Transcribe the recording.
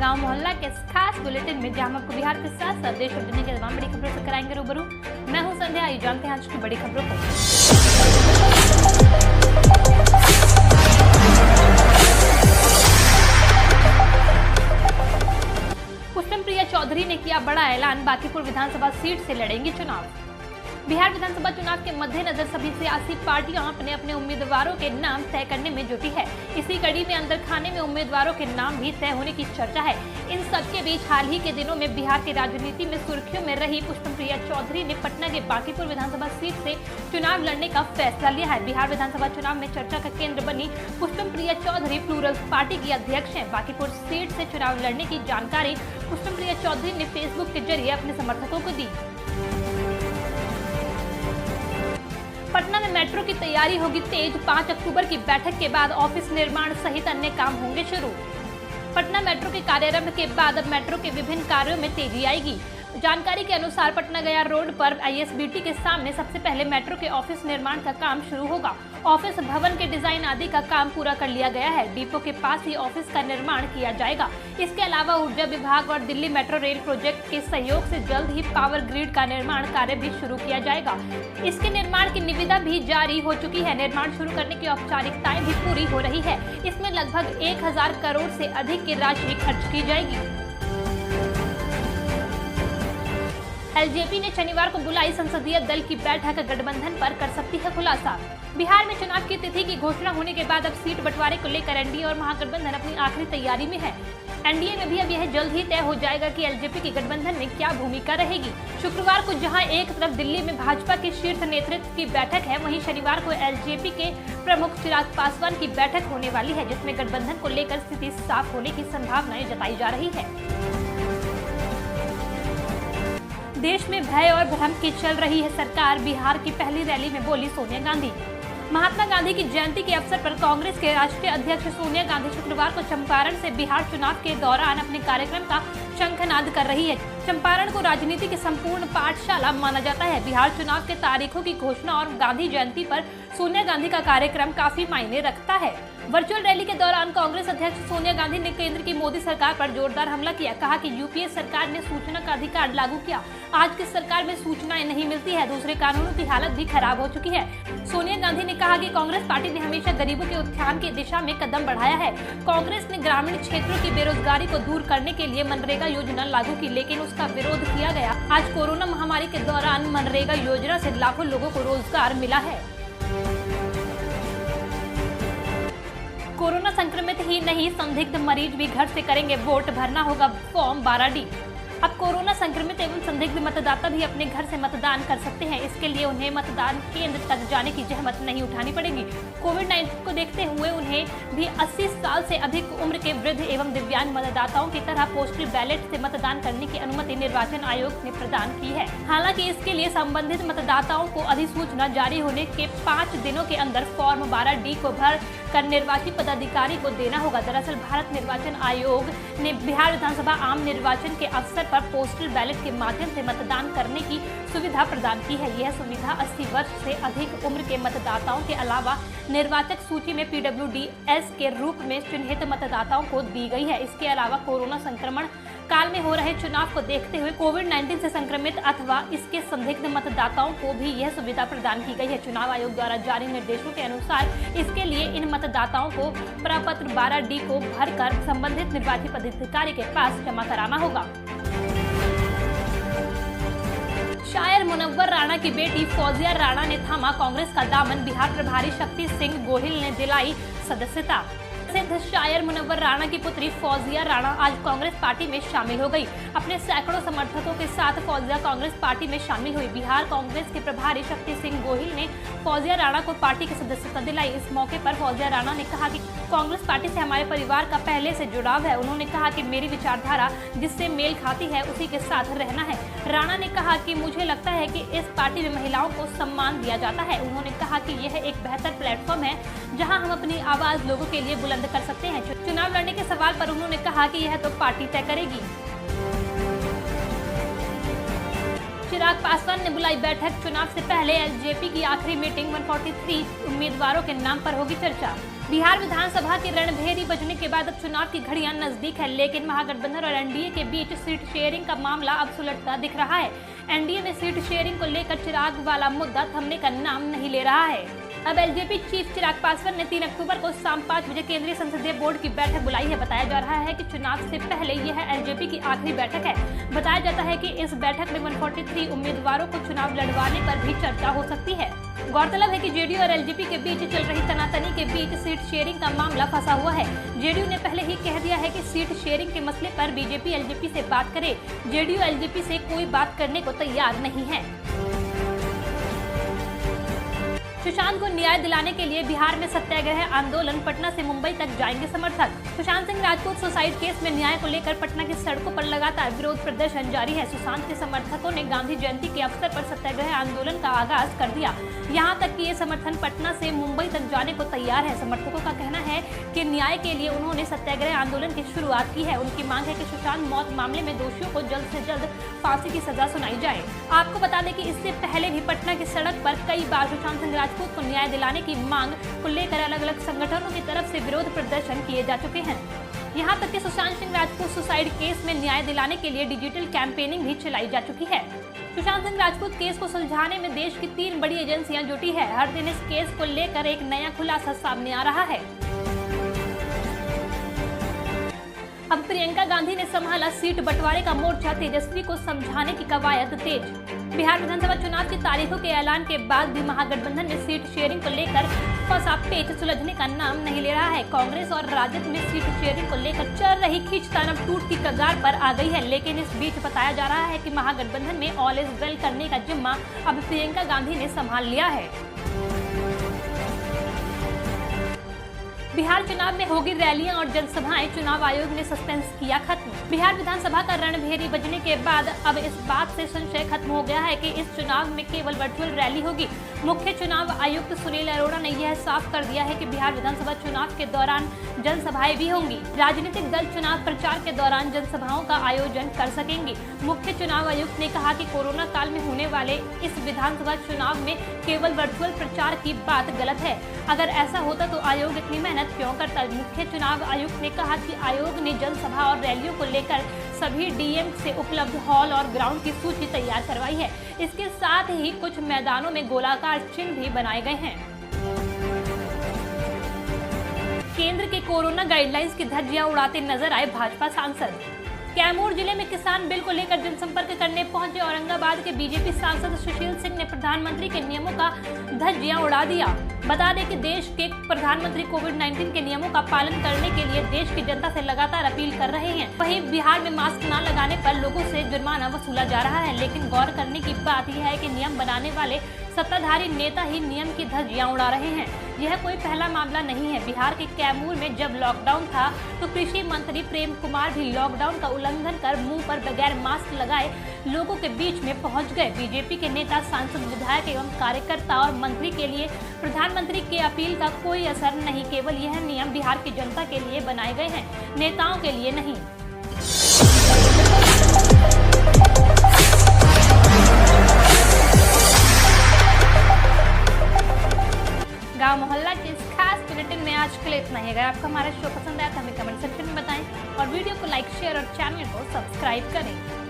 गांव मोहल्ला के खास बुलेटिन में, जहां हम आपको बिहार के साथ साथ देश और दुनिया के तमाम बड़ी खबरों से कराएंगे रूबरू। मैं हूं संध्या। आइए जानते हैं आज की बड़ी खबरों को। पुष्पम प्रिया चौधरी ने किया बड़ा ऐलान, बांकीपुर विधानसभा सीट से लड़ेंगी चुनाव। बिहार विधानसभा चुनाव के मद्देनजर सभी सियासी पार्टियां अपने अपने उम्मीदवारों के नाम तय करने में जुटी है। इसी कड़ी में अंदर खाने में उम्मीदवारों के नाम भी तय होने की चर्चा है। इन सबके बीच हाल ही के दिनों में बिहार की राजनीति में सुर्खियों में रही पुष्पम प्रिया चौधरी ने पटना के बांकीपुर विधानसभा सीट से चुनाव लड़ने का फैसला लिया है। बिहार विधानसभा चुनाव में चर्चा का केंद्र बनी पुष्पम प्रिया चौधरी प्लूरल्स पार्टी की अध्यक्ष है। बांकीपुर सीट से चुनाव लड़ने की जानकारी पुष्पम प्रिया चौधरी ने फेसबुक के जरिए अपने समर्थकों को दी। पटना में मेट्रो की तैयारी होगी तेज, 5 अक्टूबर की बैठक के बाद ऑफिस निर्माण सहित अन्य काम होंगे शुरू। पटना मेट्रो के कार्यारंभ के बाद अब मेट्रो के विभिन्न कार्यों में तेजी आएगी। जानकारी के अनुसार पटना गया रोड पर ISBT के सामने सबसे पहले मेट्रो के ऑफिस निर्माण का काम शुरू होगा। ऑफिस भवन के डिजाइन आदि का काम पूरा कर लिया गया है। डिपो के पास ही ऑफिस का निर्माण किया जाएगा। इसके अलावा ऊर्जा विभाग और दिल्ली मेट्रो रेल प्रोजेक्ट के सहयोग से जल्द ही पावर ग्रिड का निर्माण कार्य भी शुरू किया जाएगा। इसके निर्माण की निविदा भी जारी हो चुकी है। निर्माण शुरू करने की औपचारिकताएं भी पूरी हो रही है। इसमें लगभग 1000 करोड़ से अधिक की राशि खर्च की जाएगी। LJP ने शनिवार को बुलाई संसदीय दल की बैठक, गठबंधन पर कर सकती है खुलासा। बिहार में चुनाव की तिथि की घोषणा होने के बाद अब सीट बंटवारे को लेकर एनडीए और महागठबंधन अपनी आखिरी तैयारी में है। एनडीए में भी अब यह जल्द ही तय हो जाएगा कि LJP की गठबंधन में क्या भूमिका रहेगी। शुक्रवार को जहां एक तरफ दिल्ली में भाजपा के शीर्ष नेतृत्व की बैठक है, वहीं शनिवार को LJP के प्रमुख चिराग पासवान की बैठक होने वाली है, जिसमें गठबंधन को लेकर स्थिति साफ होने की संभावनाएं जताई जा रही है। देश में भय और भ्रम की चल रही है सरकार, बिहार की पहली रैली में बोली सोनिया गांधी। महात्मा गांधी की जयंती के अवसर पर कांग्रेस के राष्ट्रीय अध्यक्ष सोनिया गांधी शुक्रवार को चंपारण से बिहार चुनाव के दौरान अपने कार्यक्रम का शंखनाद कर रही है। चंपारण को राजनीति की संपूर्ण पाठशाला माना जाता है। बिहार चुनाव के तारीखों की घोषणा और गांधी जयंती पर सोनिया गांधी का कार्यक्रम काफी मायने रखता है। वर्चुअल रैली के दौरान कांग्रेस अध्यक्ष सोनिया गांधी ने केंद्र की मोदी सरकार पर जोरदार हमला किया। कहा कि यूपीए सरकार ने सूचना का अधिकार लागू किया। आज की सरकार में सूचनाएं नहीं मिलती है। दूसरे कानूनों की हालत भी खराब हो चुकी है। सोनिया गांधी ने कहा कि कांग्रेस पार्टी ने हमेशा गरीबों के उत्थान की दिशा में कदम बढ़ाया है। कांग्रेस ने ग्रामीण क्षेत्रों की बेरोजगारी को दूर करने के लिए मनरेगा योजना लागू की, लेकिन उसका विरोध किया गया। आज कोरोना महामारी के दौरान मनरेगा योजना से लाखों लोगों को रोजगार मिला है। कोरोना संक्रमित ही नहीं, संदिग्ध मरीज भी घर से करेंगे वोट, भरना होगा फॉर्म 12D। अब कोरोना संक्रमित एवं संदिग्ध मतदाता भी अपने घर से मतदान कर सकते हैं। इसके लिए उन्हें मतदान केंद्र तक जाने की जहमत नहीं उठानी पड़ेगी। कोविड-19 को देखते हुए उन्हें भी 80 साल से अधिक उम्र के वृद्ध एवं दिव्यांग मतदाताओं की तरह पोस्टल बैलेट से मतदान करने की अनुमति निर्वाचन आयोग ने प्रदान की है। हालांकि इसके लिए संबंधित मतदाताओं को अधिसूचना जारी होने के 5 दिनों के अंदर फॉर्म 12D को भर कर निर्वाची पदाधिकारी को देना होगा। दरअसल भारत निर्वाचन आयोग ने बिहार विधानसभा आम निर्वाचन के अवसर पर पोस्टल बैलेट के माध्यम से मतदान करने की सुविधा प्रदान की है। यह सुविधा 80 वर्ष से अधिक उम्र के मतदाताओं के अलावा निर्वाचक सूची में PWDS के रूप में चिन्हित मतदाताओं को दी गई है। इसके अलावा कोरोना संक्रमण काल में हो रहे चुनाव को देखते हुए कोविड-19 से संक्रमित अथवा इसके संदिग्ध मतदाताओं को भी यह सुविधा प्रदान की गई है। चुनाव आयोग द्वारा जारी निर्देशों के अनुसार इसके लिए इन मतदाताओं को प्रपत्र 12D को भरकर संबंधित निर्वाची पदाधिकारी के पास जमा कराना होगा। शायर मुनव्वर राणा की बेटी फौजिया राणा ने थामा कांग्रेस का दामन, बिहार प्रभारी शक्ति सिंह गोहिल ने दिलाई सदस्यता। प्रसिद्ध शायर मुनव्वर राणा की पुत्री फौजिया राणा आज कांग्रेस पार्टी में शामिल हो गई। अपने सैकड़ों समर्थकों के साथ फौजिया कांग्रेस पार्टी में शामिल हुई। बिहार कांग्रेस के प्रभारी शक्ति सिंह गोहिल ने फौजिया राणा को पार्टी की सदस्यता दिलाई। इस मौके पर फौजिया राणा ने कहा कि कांग्रेस पार्टी से हमारे परिवार का पहले से जुड़ाव है। उन्होंने कहा कि मेरी विचारधारा जिससे मेल खाती है उसी के साथ रहना है। राणा ने कहा कि मुझे लगता है कि इस पार्टी में महिलाओं को सम्मान दिया जाता है। उन्होंने कहा कि यह एक बेहतर प्लेटफॉर्म है जहां हम अपनी आवाज लोगों के लिए बुलंद कर सकते हैं। चुनाव लड़ने के सवाल पर उन्होंने कहा कि यह तो पार्टी तय करेगी। चिराग पासवान ने बुलाई बैठक, चुनाव से पहले LJP की आखिरी मीटिंग, 143 उम्मीदवारों के नाम पर होगी चर्चा। बिहार विधानसभा की रणभेरी बजने के बाद अब चुनाव की घड़ियां नजदीक है, लेकिन महागठबंधन और एनडीए के बीच सीट शेयरिंग का मामला अब सुलझता दिख रहा है। एनडीए में सीट शेयरिंग को लेकर चिराग वाला मुद्दा थमने का नाम नहीं ले रहा है। अब एलजेपी चीफ चिराग पासवान ने 3 अक्टूबर को शाम 5 बजे केंद्रीय संसदीय बोर्ड की बैठक बुलाई है। बताया जा रहा है कि चुनाव से पहले यह एलजेपी की आखिरी बैठक है। बताया जाता है कि इस बैठक में 143 उम्मीदवारों को चुनाव लड़वाने पर भी चर्चा हो सकती है। गौरतलब है कि जेडीयू और एलजेपी के बीच चल रही तनातनी के बीच सीट शेयरिंग का मामला फंसा हुआ है। जेडीयू ने पहले ही कह दिया है कि सीट शेयरिंग के मसले पर बीजेपी एलजेपी से बात करे। जेडीयू एलजेपी से कोई बात करने को तैयार नहीं है। सुशांत को न्याय दिलाने के लिए बिहार में सत्याग्रह आंदोलन, पटना से मुंबई तक जाएंगे समर्थक। सुशांत सिंह राजपूत सुसाइड केस में न्याय को लेकर पटना की सड़कों पर लगातार विरोध प्रदर्शन जारी है। सुशांत के समर्थकों ने गांधी जयंती के अवसर पर सत्याग्रह आंदोलन का आगाज कर दिया। यहां तक कि ये समर्थन पटना से मुंबई तक जाने को तैयार है। समर्थकों का कहना है कि न्याय के लिए उन्होंने सत्याग्रह आंदोलन की शुरुआत की है। उनकी मांग है कि सुशांत मौत मामले में दोषियों को जल्द से जल्द फांसी की सजा सुनाई जाए। आपको बता दें कि इससे पहले भी पटना की सड़क पर कई बार सुशांत सिंह राजपूत को न्याय दिलाने की मांग को लेकर अलग अलग संगठनों की तरफ से विरोध प्रदर्शन किए जा चुके हैं। यहां तक कि सुशांत सिंह राजपूत सुसाइड केस में न्याय दिलाने के लिए डिजिटल कैंपेनिंग भी चलाई जा चुकी है। सुशांत सिंह राजपूत केस को सुलझाने में देश की 3 बड़ी एजेंसियां जुटी है। हर दिन इस केस को लेकर एक नया खुलासा सामने आ रहा है। अब प्रियंका गांधी ने संभाला सीट बंटवारे का मोर्चा, तेजस्वी को समझाने की कवायद तेज। बिहार विधानसभा चुनाव की तारीखों के ऐलान के बाद भी महागठबंधन में सीट शेयरिंग को लेकर फंसा पेच सुलझने का नाम नहीं ले रहा है। कांग्रेस और राजद में सीट शेयरिंग को लेकर चल रही खींचतान अब टूट की कगार पर आ गई है, लेकिन इस बीच बताया जा रहा है कि महागठबंधन में ऑल इज वेल करने का जिम्मा अब प्रियंका गांधी ने संभाल लिया है। बिहार चुनाव में होगी रैलियां और जनसभाएं, चुनाव आयोग ने सस्पेंस किया खत्म। बिहार विधानसभा का रणभेरी बजने के बाद अब इस बात से संशय खत्म हो गया है कि इस चुनाव में केवल वर्चुअल रैली होगी। मुख्य चुनाव आयुक्त सुनील अरोड़ा ने यह साफ कर दिया है कि बिहार विधानसभा चुनाव के दौरान जनसभाएं भी होंगी। राजनीतिक दल चुनाव प्रचार के दौरान जनसभाओं का आयोजन कर सकेंगे। मुख्य चुनाव आयुक्त ने कहा कि कोरोना काल में होने वाले इस विधानसभा चुनाव में केवल वर्चुअल प्रचार की बात गलत है। अगर ऐसा होता तो आयोग इतनी मेहनत क्यों करता। मुख्य चुनाव आयुक्त ने कहा कि आयोग ने जनसभा और रैलियों को लेकर सभी डीएम से उपलब्ध हॉल और ग्राउंड की सूची तैयार करवाई है। इसके साथ ही कुछ मैदानों में गोलाकार चिन्ह भी बनाए गए हैं। केंद्र के कोरोना गाइडलाइंस की धज्जियां उड़ाते नजर आए भाजपा सांसद। कैमूर जिले में किसान बिल को लेकर जनसंपर्क करने पहुंचे औरंगाबाद के बीजेपी सांसद सुशील सिंह ने प्रधानमंत्री के नियमों का धज्जियां उड़ा दिया। बता दें कि देश के प्रधानमंत्री कोविड-19 के नियमों का पालन करने के लिए देश की जनता से लगातार अपील कर रहे हैं। वहीं बिहार में मास्क न लगाने पर लोगों से जुर्माना वसूला जा रहा है, लेकिन गौर करने की बात यह है कि नियम बनाने वाले सत्ताधारी नेता ही नियम की धज्जियां उड़ा रहे हैं। यह कोई पहला मामला नहीं है। बिहार के कैमूर में जब लॉकडाउन था तो कृषि मंत्री प्रेम कुमार भी लॉकडाउन का उल्लंघन कर मुंह पर बगैर मास्क लगाए लोगों के बीच में पहुंच गए। बीजेपी के नेता, सांसद, विधायक एवं कार्यकर्ता और मंत्री के लिए प्रधानमंत्री की अपील का कोई असर नहीं। केवल यह नियम बिहार की जनता के लिए बनाए गए हैं, नेताओं के लिए नहीं। गांव मोहल्ला के इस खास बुलेटिन में आज के लिए इतना ही। अगर आपको हमारा शो पसंद आया तो हमें कमेंट सेक्शन में बताएं और वीडियो को लाइक, शेयर और चैनल को सब्सक्राइब करें।